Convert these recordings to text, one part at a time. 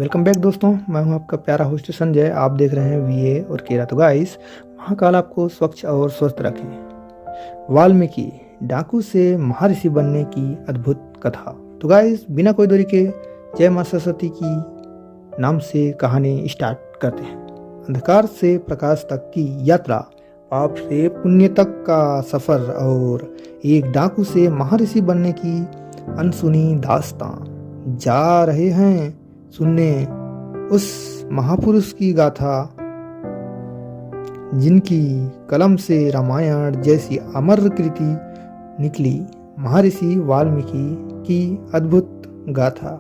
Welcome back दोस्तों, मैं हूं आपका प्यारा होस्ट संजय। आप देख रहे हैं वीए और केरा। तो गाइस, महाकाल आपको स्वच्छ और स्वस्थ रखें। वाल्मीकि डाकू से महर्षि बनने की अद्भुत कथा। तो गाइस, बिना कोई देरी के जय मां सरस्वती की नाम से कहानी स्टार्ट करते हैं। अंधकार से प्रकाश तक की यात्रा, पाप से पुण्य तक का सफर और एक डाकू से महर्षि बनने की अनसुनी दास्तां। जा रहे हैं सुनने उस महापुरुष की गाथा जिनकी कलम से रामायण जैसी अमर कृति निकली, महर्षि वाल्मीकि की अद्भुत गाथा।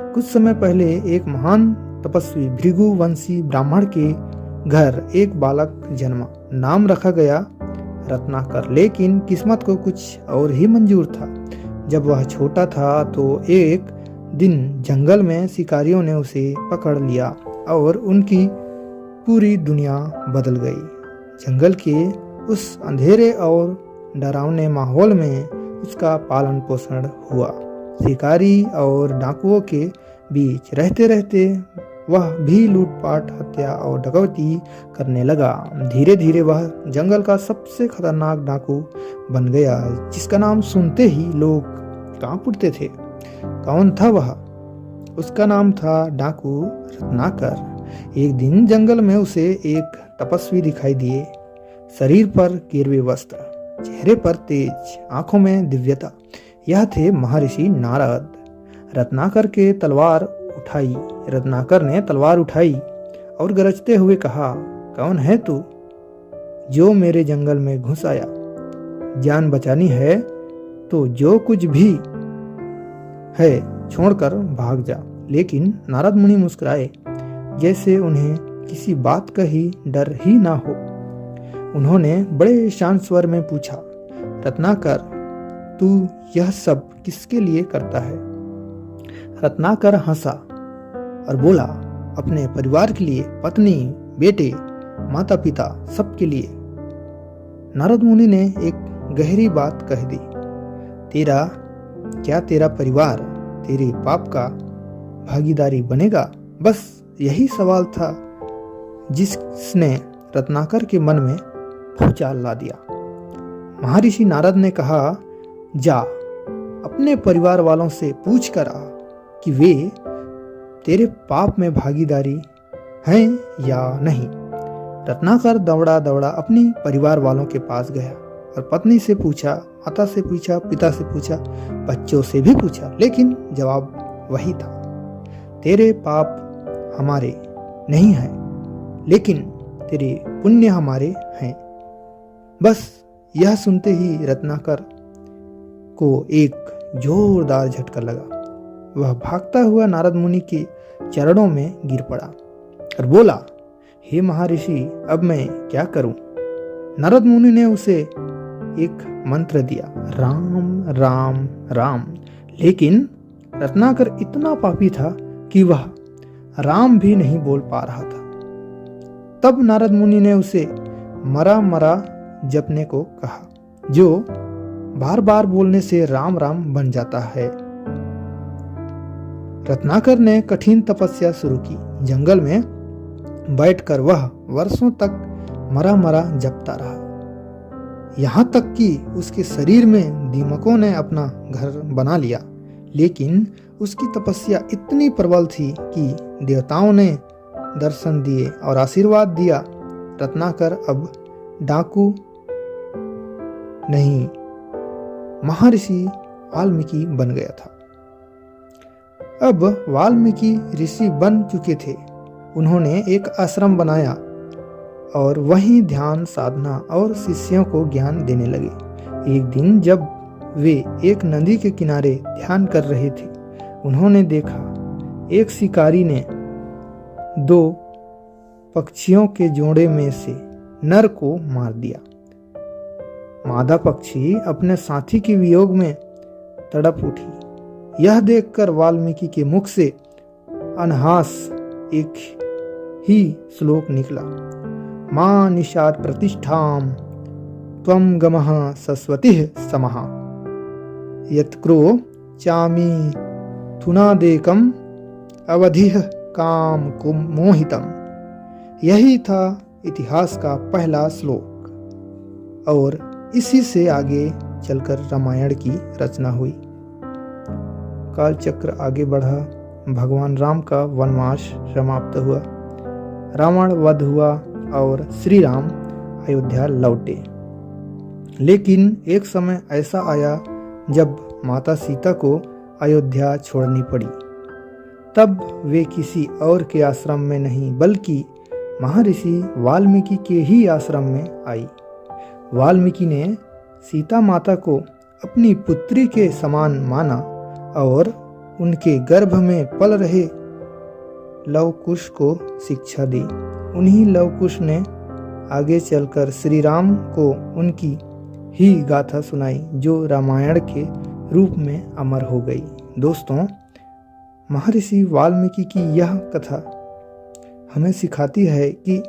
कुछ समय पहले एक महान तपस्वी भृगुवंशी ब्राह्मण के घर एक बालक जन्मा। नाम रखा गया रत्नाकर, लेकिन किस्मत को कुछ और ही मंजूर था। जब वह छोटा था तो एक दिन जंगल में शिकारियों ने उसे पकड़ लिया और उनकी पूरी दुनिया बदल गई। जंगल के उस अंधेरे और डरावने माहौल में उसका पालन पोषण हुआ। शिकारी और डाकुओं के बीच रहते रहते वह भी लूटपाट, हत्या और डकैती करने लगा। धीरे धीरे वह जंगल का सबसे खतरनाक डाकू बन गया, जिसका नाम सुनते ही लोग कांप उठते थे। कौन था वह? उसका नाम था डाकू रत्नाकर। एक दिन जंगल में उसे एक तपस्वी दिखाई दिए। शरीर पर गिरवे वस्त्र, चेहरे पर तेज, आंखों में दिव्यता। यह थे महर्षि नारद। रत्नाकर ने तलवार उठाई और गरजते हुए कहा, कौन है तू जो मेरे जंगल में घुस आया? जान बचानी है तो जो कुछ भी है छोड़कर भाग जा। लेकिन नारद मुनि मुस्कुराए, जैसे उन्हें किसी बात का ही डर ही ना हो। उन्होंने बड़े शांत स्वर में पूछा, रत्नाकर, तू यह सब किसके लिए करता है? रत्नाकर हंसा और बोला, अपने परिवार के लिए, पत्नी, बेटे, माता पिता, सबके लिए। नारद मुनि ने एक गहरी बात कह दी, तेरा परिवार तेरे पाप का भागीदारी बनेगा? बस यही सवाल था जिसने रत्नाकर के मन में भूचाल ला दिया। महर्षि नारद ने कहा, जा अपने परिवार वालों से पूछ कर आ कि वे तेरे पाप में भागीदारी हैं या नहीं। रत्नाकर दौड़ा दौड़ा अपनी परिवार वालों के पास गया और पत्नी से पूछा, माता से पूछा, पिता से पूछा, बच्चों से भी पूछा, लेकिन जवाब वही था, तेरे पाप हमारे नहीं हैं, लेकिन तेरे पुण्य हमारे हैं। बस यह सुनते ही रत्नाकर को एक जोरदार झटका लगा। वह भागता हुआ नारद मुनि के चरणों में गिर पड़ा और बोला, हे महर्षि, अब मैं क्या करूं? नारद मुनि ने उसे एक मंत्र दिया, राम राम राम। लेकिन रत्नाकर इतना पापी था कि वह राम भी नहीं बोल पा रहा था। तब नारद मुनि ने उसे मरा मरा जपने को कहा, जो बार बार बोलने से राम राम बन जाता है। रत्नाकर ने कठिन तपस्या शुरू की। जंगल में बैठकर वह वर्षों तक मरा मरा जपता रहा, यहाँ तक कि उसके शरीर में दीमकों ने अपना घर बना लिया। लेकिन उसकी तपस्या इतनी प्रबल थी कि देवताओं ने दर्शन दिए और आशीर्वाद दिया। रत्नाकर अब डाकू नहीं, महर्षि वाल्मीकि बन गया था। अब वाल्मीकि ऋषि बन चुके थे। उन्होंने एक आश्रम बनाया और वहीं ध्यान साधना और शिष्यों को ज्ञान देने लगे। एक दिन जब वे एक नदी के किनारे ध्यान कर रहे थे, उन्होंने देखा एक शिकारी ने दो पक्षियों के जोड़े में से नर को मार दिया। मादा पक्षी अपने साथी के वियोग में तड़प उठी। यह देखकर वाल्मीकि के मुख से अनहास एक ही श्लोक निकला, मां निषाद प्रतिष्ठाम त्वं गमः सरस्वतीः समः यत्क्रो चामी थुनादेकम अवधिः काम मोहितम। यही था इतिहास का पहला श्लोक और इसी से आगे चलकर रामायण की रचना हुई। काल चक्र आगे बढ़ा, भगवान राम का वनवास समाप्त हुआ, रावण वध हुआ और श्री राम अयोध्या लौटे। लेकिन एक समय ऐसा आया जब माता सीता को अयोध्या छोड़नी पड़ी। तब वे किसी और के आश्रम में नहीं बल्कि महर्षि वाल्मीकि के ही आश्रम में आई। वाल्मीकि ने सीता माता को अपनी पुत्री के समान माना और उनके गर्भ में पल रहे लव कुश को शिक्षा दी। उन्हीं लव कुश ने आगे चलकर श्री राम को उनकी ही गाथा सुनाई जो रामायण के रूप में अमर हो गई। दोस्तों, महर्षि वाल्मीकि की यह कथा हमें सिखाती है कि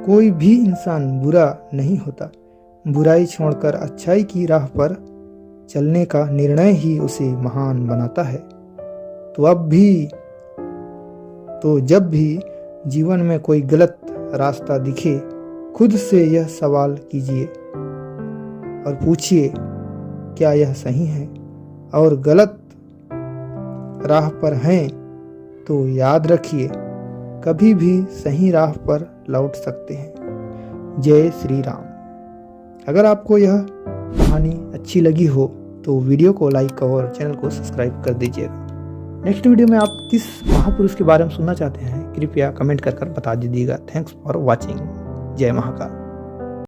कोई भी इंसान बुरा नहीं होता। बुराई छोड़कर अच्छाई की राह पर चलने का निर्णय ही उसे महान बनाता है। तो जब भी जीवन में कोई गलत रास्ता दिखे, खुद से यह सवाल कीजिए और पूछिए, क्या यह सही है? और गलत राह पर हैं तो याद रखिए, कभी भी सही राह पर लौट सकते हैं। जय श्री राम। अगर आपको यह कहानी अच्छी लगी हो तो वीडियो को लाइक और चैनल को सब्सक्राइब कर दीजिएगा। नेक्स्ट वीडियो में आप किस महापुरुष के बारे में सुनना चाहते हैं, कृपया कमेंट कर बता दीजिएगा। Thanks for watching. जय महाकाल।